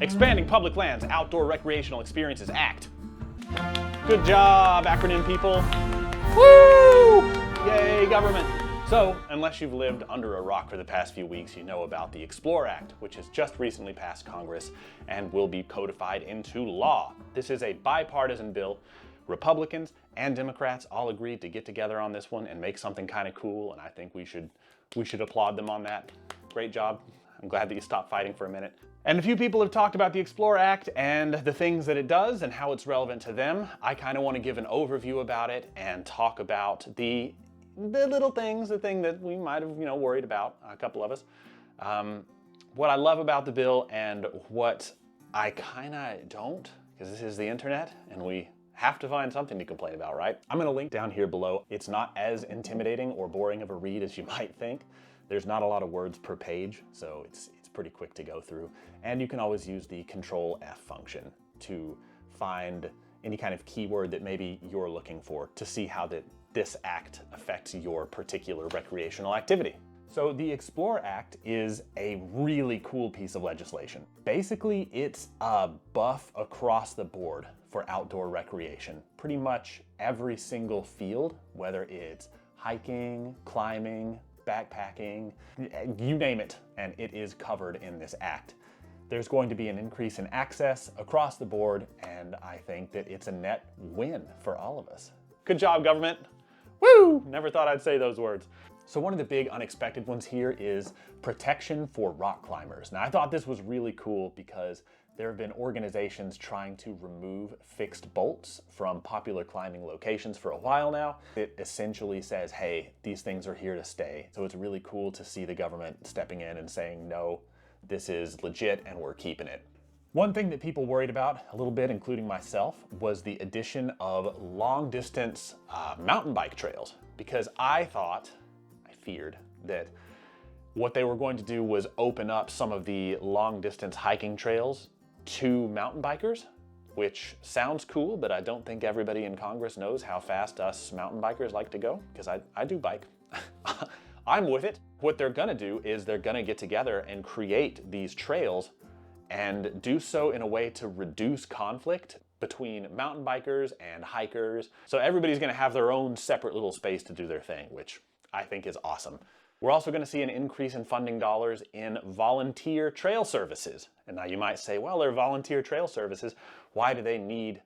Expanding Public Lands Outdoor Recreational Experiences Act. Good job, acronym people. Woo! Yay, government. So, unless you've lived under a rock for the past few weeks, you know about the Explore Act, which has just recently passed Congress and will be codified into law. This is a bipartisan bill. Republicans and Democrats all agreed to get together on this one and make something kind of cool, and I think we should applaud them on that. Great job. I'm glad that you stopped fighting for a minute. And a few people have talked about the Explore Act and the things that it does and how it's relevant to them. I kind of want to give an overview about it and talk about the little things, the thing that we might have, worried about, a couple of us. What I love about the bill and what I kind of don't, because this is the internet and we have to find something to complain about, right? I'm gonna link down here below. It's not as intimidating or boring of a read as you might think. There's not a lot of words per page, so it's pretty quick to go through. And you can always use the Control F function to find any kind of keyword that maybe you're looking for to see how this act affects your particular recreational activity. So the Explore Act is a really cool piece of legislation. Basically, it's a buff across the board for outdoor recreation. Pretty much every single field, whether it's hiking, climbing, backpacking, you name it, and it is covered in this act. There's going to be an increase in access across the board, and I think that it's a net win for all of us. Good job, government. Woo! Never thought I'd say those words. So one of the big unexpected ones here is protection for rock climbers. Now I thought this was really cool because there have been organizations trying to remove fixed bolts from popular climbing locations for a while now. It essentially says, hey, these things are here to stay. So it's really cool to see the government stepping in and saying, no, this is legit and we're keeping it. One thing that people worried about a little bit, including myself, was the addition of long distance mountain bike trails, because I feared that what they were going to do was open up some of the long distance hiking trails to mountain bikers, which sounds cool, but I don't think everybody in Congress knows how fast us mountain bikers like to go, because I do bike. I'm with it. What they're gonna do is they're gonna get together and create these trails and do so in a way to reduce conflict between mountain bikers and hikers. So everybody's gonna have their own separate little space to do their thing, which I think is awesome. We're also gonna see an increase in funding dollars in volunteer trail services. And now you might say, well, they're volunteer trail services. Why do they need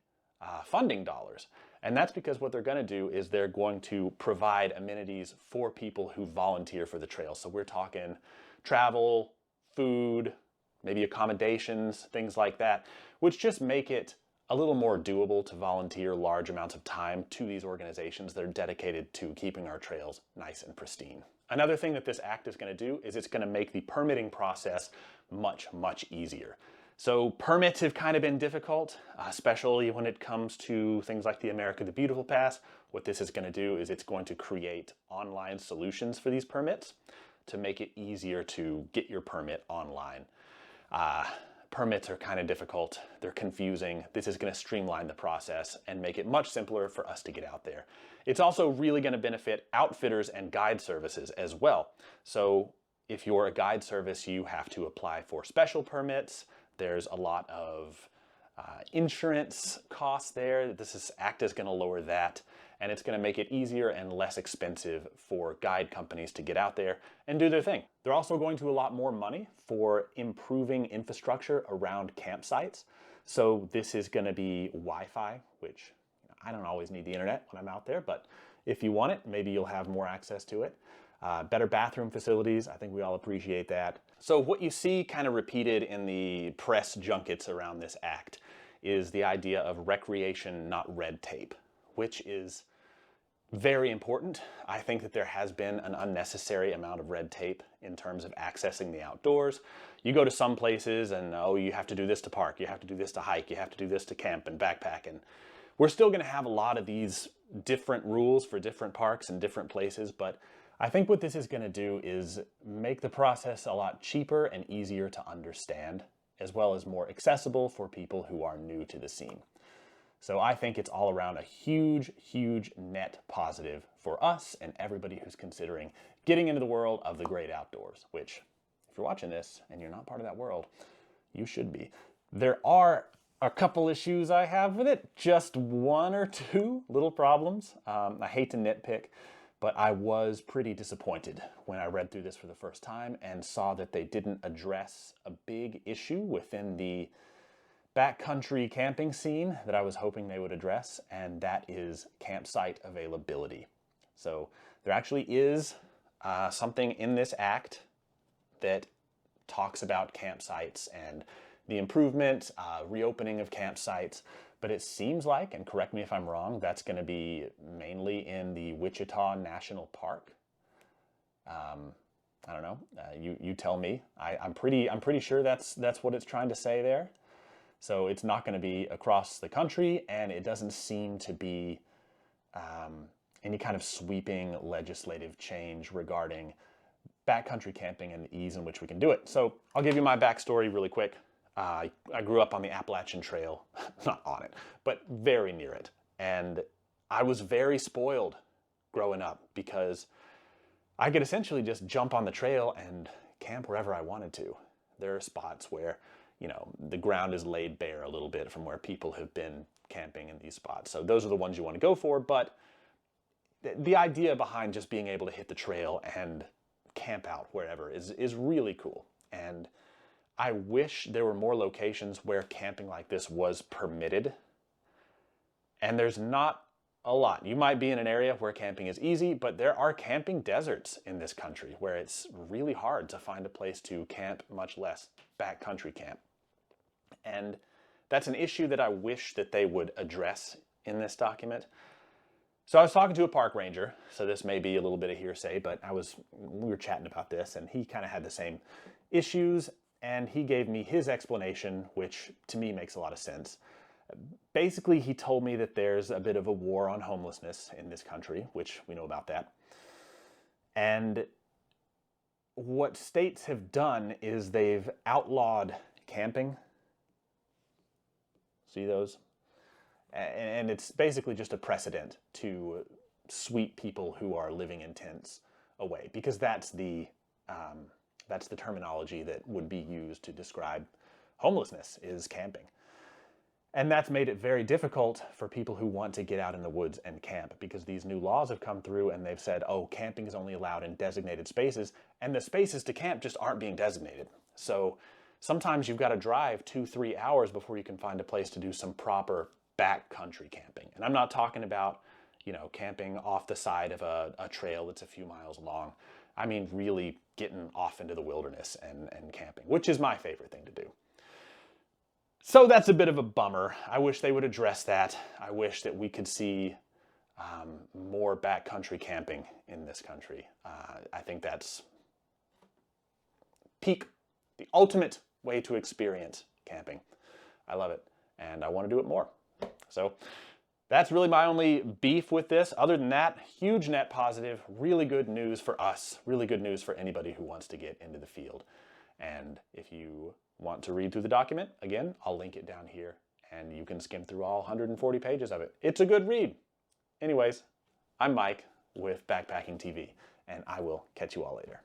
funding dollars? And that's because what they're gonna do is they're going to provide amenities for people who volunteer for the trail. So we're talking travel, food, maybe accommodations, things like that, which just make it a little more doable to volunteer large amounts of time to these organizations that are dedicated to keeping our trails nice and pristine. Another thing that this act is going to do is it's going to make the permitting process much, much easier. So permits have kind of been difficult, especially when it comes to things like the America the Beautiful Pass. What this is going to do is it's going to create online solutions for these permits to make it easier to get your permit online. Permits are kind of difficult, they're confusing. This is going to streamline the process and make it much simpler for us to get out there. It's also really going to benefit outfitters and guide services as well. So if you're a guide service, you have to apply for special permits. There's a lot of insurance costs there. This act is going to lower that, and it's going to make it easier and less expensive for guide companies to get out there and do their thing. They're also going to allot more money for improving infrastructure around campsites. So this is going to be Wi-Fi, which I don't always need the internet when I'm out there, but if you want it, maybe you'll have more access to it. Better bathroom facilities, I think we all appreciate that. So what you see kind of repeated in the press junkets around this act is the idea of recreation, not red tape, which is very important. I think that there has been an unnecessary amount of red tape in terms of accessing the outdoors. You go to some places and, oh, you have to do this to park, you have to do this to hike, you have to do this to camp and backpack. And we're still gonna have a lot of these different rules for different parks and different places, but I think what this is gonna do is make the process a lot cheaper and easier to understand, as well as more accessible for people who are new to the scene. So I think it's all around a huge, huge net positive for us and everybody who's considering getting into the world of the great outdoors, which if you're watching this and you're not part of that world, you should be. There are a couple issues I have with it, just one or two little problems. I hate to nitpick, but I was pretty disappointed when I read through this for the first time and saw that they didn't address a big issue within the backcountry camping scene that I was hoping they would address, and that is campsite availability. So there actually is something in this act that talks about campsites and the improvement, reopening of campsites, but it seems like, and correct me if I'm wrong, that's going to be mainly in the Wichita National Park. I don't know. You tell me. I'm pretty sure that's what it's trying to say there. So it's not going to be across the country, and it doesn't seem to be any kind of sweeping legislative change regarding backcountry camping and the ease in which we can do it. So I'll give you my backstory really quick. I grew up on the Appalachian Trail, not on it, but very near it. And I was very spoiled growing up because I could essentially just jump on the trail and camp wherever I wanted to. There are spots where, you know, the ground is laid bare a little bit from where people have been camping in these spots. So those are the ones you want to go for, but the idea behind just being able to hit the trail and camp out wherever is really cool. And I wish there were more locations where camping like this was permitted. And there's not a lot. You might be in an area where camping is easy, but there are camping deserts in this country where it's really hard to find a place to camp, much less backcountry camp. And that's an issue that I wish that they would address in this document. So I was talking to a park ranger, so this may be a little bit of hearsay, but we were chatting about this, and he kind of had the same issues, and he gave me his explanation, which to me makes a lot of sense. Basically, he told me that there's a bit of a war on homelessness in this country, which we know about that. And what states have done is they've outlawed camping. See those? And it's basically just a precedent to sweep people who are living in tents away, because that's the terminology that would be used to describe homelessness, is camping. And that's made it very difficult for people who want to get out in the woods and camp, because these new laws have come through and they've said, oh, camping is only allowed in designated spaces, and the spaces to camp just aren't being designated. So sometimes you've got to drive 2-3 hours before you can find a place to do some proper backcountry camping. And I'm not talking about, you know, camping off the side of a trail that's a few miles long. I mean, really getting off into the wilderness and camping, which is my favorite thing to do. So that's a bit of a bummer. I wish they would address that. I wish that we could see more backcountry camping in this country. I think that's the ultimate way to experience camping. I love it, and I want to do it more. So that's really my only beef with this. Other than that, huge net positive, really good news for us, really good news for anybody who wants to get into the field. And if you want to read through the document, again, I'll link it down here, and you can skim through all 140 pages of it. It's a good read. Anyways, I'm Mike with Backpacking TV, and I will catch you all later.